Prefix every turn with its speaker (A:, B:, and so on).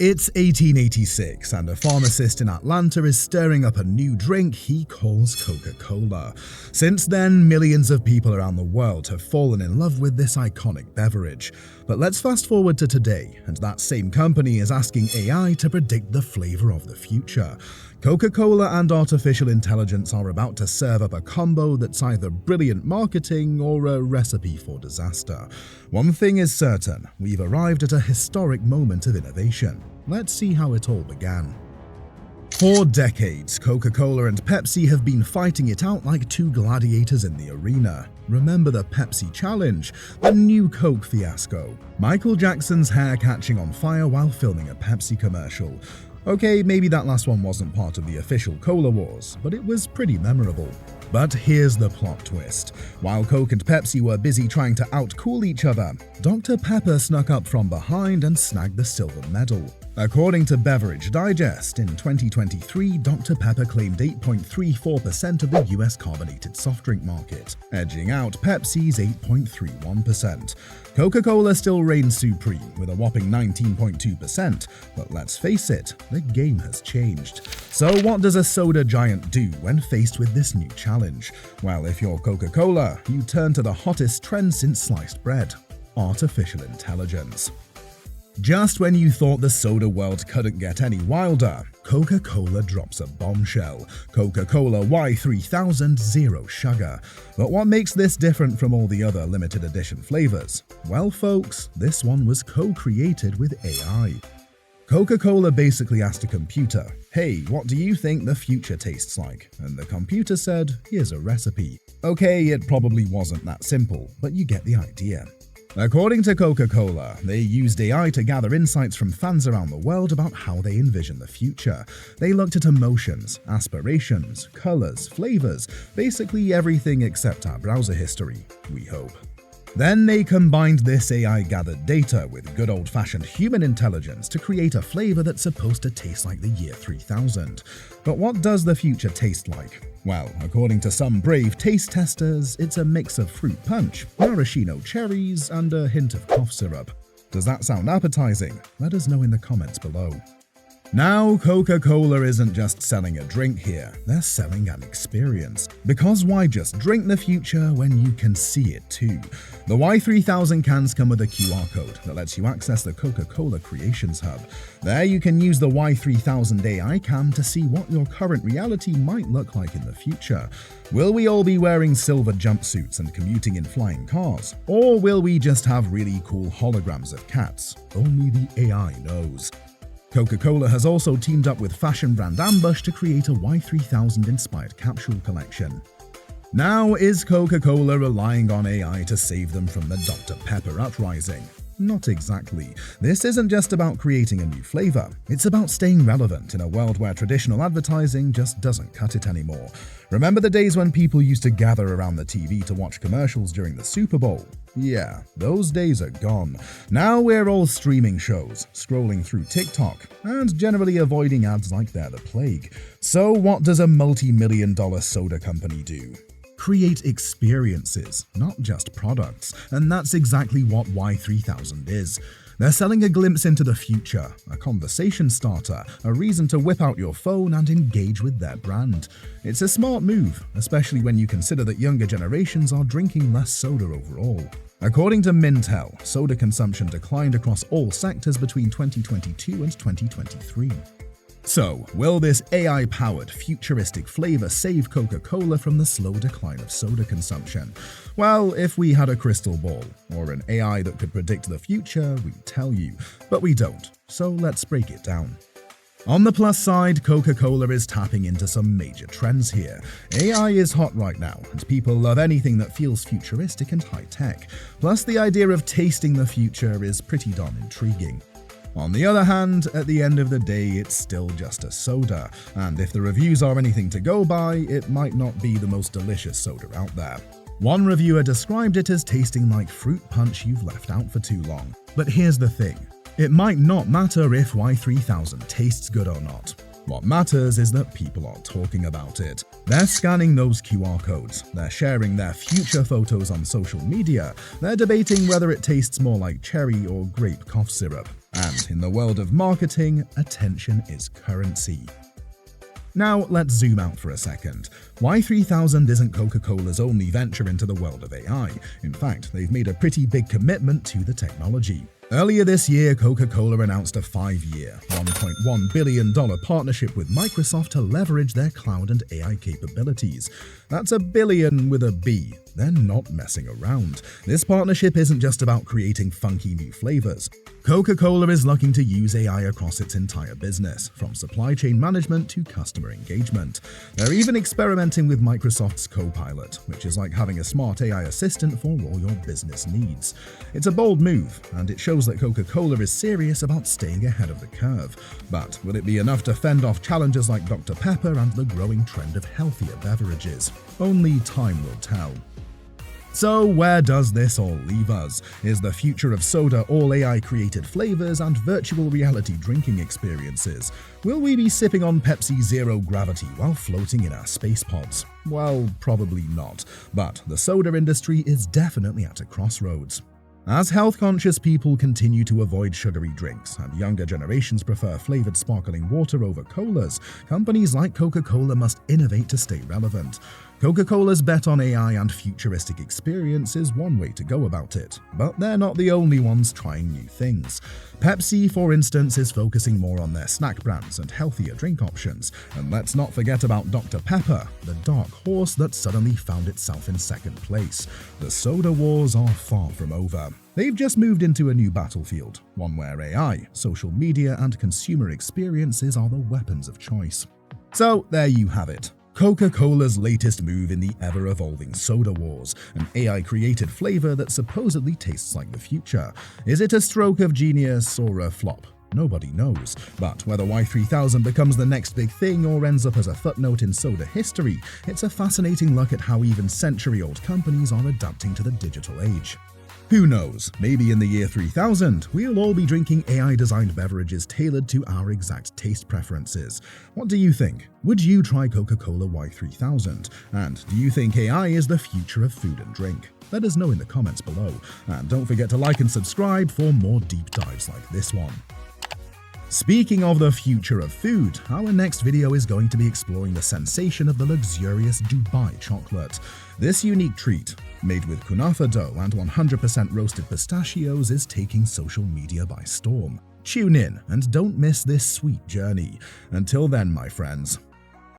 A: It's 1886 and a pharmacist in Atlanta is stirring up a new drink he calls Coca-Cola. Since then, millions of people around the world have fallen in love with this iconic beverage. But let's fast forward to today, and that same company is asking AI to predict the flavor of the future. Coca-Cola and artificial intelligence are about to serve up a combo that's either brilliant marketing or a recipe for disaster. One thing is certain, we've arrived at a historic moment of innovation. Let's see how it all began. For decades, Coca-Cola and Pepsi have been fighting it out like two gladiators in the arena. Remember the Pepsi challenge, the new Coke fiasco, Michael Jackson's hair catching on fire while filming a Pepsi commercial. Okay, maybe that last one wasn't part of the official Cola Wars, but it was pretty memorable. But here's the plot twist. While Coke and Pepsi were busy trying to outcool each other, Dr. Pepper snuck up from behind and snagged the silver medal. According to Beverage Digest, in 2023, Dr. Pepper claimed 8.34% of the US carbonated soft drink market, edging out Pepsi's 8.31%. Coca-Cola still reigns supreme with a whopping 19.2%, but let's face it, the game has changed. So what does a soda giant do when faced with this new challenge? Well, if you're Coca-Cola, you turn to the hottest trend since sliced bread: artificial intelligence. Just when you thought the soda world couldn't get any wilder, Coca-Cola drops a bombshell. Coca-Cola Y3000 Zero Sugar. But what makes this different from all the other limited edition flavors? Well, folks, this one was co-created with AI. Coca-Cola basically asked a computer, "Hey, what do you think the future tastes like?" And the computer said, "Here's a recipe." Okay, it probably wasn't that simple, but you get the idea. According to Coca-Cola, they used AI to gather insights from fans around the world about how they envision the future. They looked at emotions, aspirations, colors, flavors, basically everything except our browser history, we hope. Then they combined this AI-gathered data with good old-fashioned human intelligence to create a flavor that's supposed to taste like the year 3000. But what does the future taste like? Well, according to some brave taste testers, it's a mix of fruit punch, maraschino cherries, and a hint of cough syrup. Does that sound appetizing? Let us know in the comments below. Now, Coca-Cola isn't just selling a drink here, they're selling an experience. Because why just drink the future when you can see it too? The Y3000 cans come with a QR code that lets you access the Coca-Cola Creations Hub. There you can use the Y3000 AI cam to see what your current reality might look like in the future. Will we all be wearing silver jumpsuits and commuting in flying cars? Or will we just have really cool holograms of cats? Only the AI knows. Coca-Cola has also teamed up with fashion brand Ambush to create a Y3000-inspired capsule collection. Now, is Coca-Cola relying on AI to save them from the Dr. Pepper uprising? Not exactly. This isn't just about creating a new flavor. It's about staying relevant in a world where traditional advertising just doesn't cut it anymore. Remember the days when people used to gather around the TV to watch commercials during the Super Bowl? Yeah, those days are gone. Now we're all streaming shows, scrolling through TikTok, and generally avoiding ads like they're the plague. So what does a multi-million-dollar soda company do? Create experiences, not just products, and that's exactly what Y3000 is. They're selling a glimpse into the future, a conversation starter, a reason to whip out your phone and engage with their brand. It's a smart move, especially when you consider that younger generations are drinking less soda overall. According to Mintel, soda consumption declined across all sectors between 2022 and 2023. So, will this AI-powered futuristic flavor save Coca-Cola from the slow decline of soda consumption? Well, if we had a crystal ball, or an AI that could predict the future, we'd tell you. But we don't, so let's break it down. On the plus side, Coca-Cola is tapping into some major trends here. AI is hot right now, and people love anything that feels futuristic and high-tech. Plus, the idea of tasting the future is pretty darn intriguing. On the other hand, at the end of the day, it's still just a soda, and if the reviews are anything to go by, it might not be the most delicious soda out there. One reviewer described it as tasting like fruit punch you've left out for too long. But here's the thing, it might not matter if Y3000 tastes good or not. What matters is that people are talking about it. They're scanning those QR codes, they're sharing their future photos on social media, they're debating whether it tastes more like cherry or grape cough syrup. And in the world of marketing, attention is currency. Now, let's zoom out for a second. Y3000 isn't Coca-Cola's only venture into the world of AI. In fact, they've made a pretty big commitment to the technology. Earlier this year, Coca-Cola announced a 5-year, $1.1 billion partnership with Microsoft to leverage their cloud and AI capabilities. That's a billion with a B. They're not messing around. This partnership isn't just about creating funky new flavors. Coca-Cola is looking to use AI across its entire business, from supply chain management to customer engagement. They're even experimenting with Microsoft's Copilot, which is like having a smart AI assistant for all your business needs. It's a bold move, and it shows that Coca-Cola is serious about staying ahead of the curve. But will it be enough to fend off challenges like Dr. Pepper and the growing trend of healthier beverages? Only time will tell. So where does this all leave us? Is the future of soda all AI-created flavors and virtual reality drinking experiences? Will we be sipping on Pepsi Zero Gravity while floating in our space pods? Well, probably not, but the soda industry is definitely at a crossroads. As health-conscious people continue to avoid sugary drinks and younger generations prefer flavored sparkling water over colas, companies like Coca-Cola must innovate to stay relevant. Coca-Cola's bet on AI and futuristic experience is one way to go about it, but they're not the only ones trying new things. Pepsi, for instance, is focusing more on their snack brands and healthier drink options. And let's not forget about Dr. Pepper, the dark horse that suddenly found itself in second place. The soda wars are far from over. They've just moved into a new battlefield, one where AI, social media, and consumer experiences are the weapons of choice. So there you have it. Coca-Cola's latest move in the ever-evolving soda wars, an AI-created flavor that supposedly tastes like the future. Is it a stroke of genius or a flop? Nobody knows. But whether Y3000 becomes the next big thing or ends up as a footnote in soda history, it's a fascinating look at how even century-old companies are adapting to the digital age. Who knows, maybe in the year 3000, we'll all be drinking AI-designed beverages tailored to our exact taste preferences. What do you think? Would you try Coca-Cola Y3000? And do you think AI is the future of food and drink? Let us know in the comments below. And don't forget to like and subscribe for more deep dives like this one. Speaking of the future of food, our next video is going to be exploring the sensation of the luxurious Dubai chocolate. This unique treat, made with kunafa dough and 100% roasted pistachios, is taking social media by storm. Tune in and don't miss this sweet journey. Until then, my friends,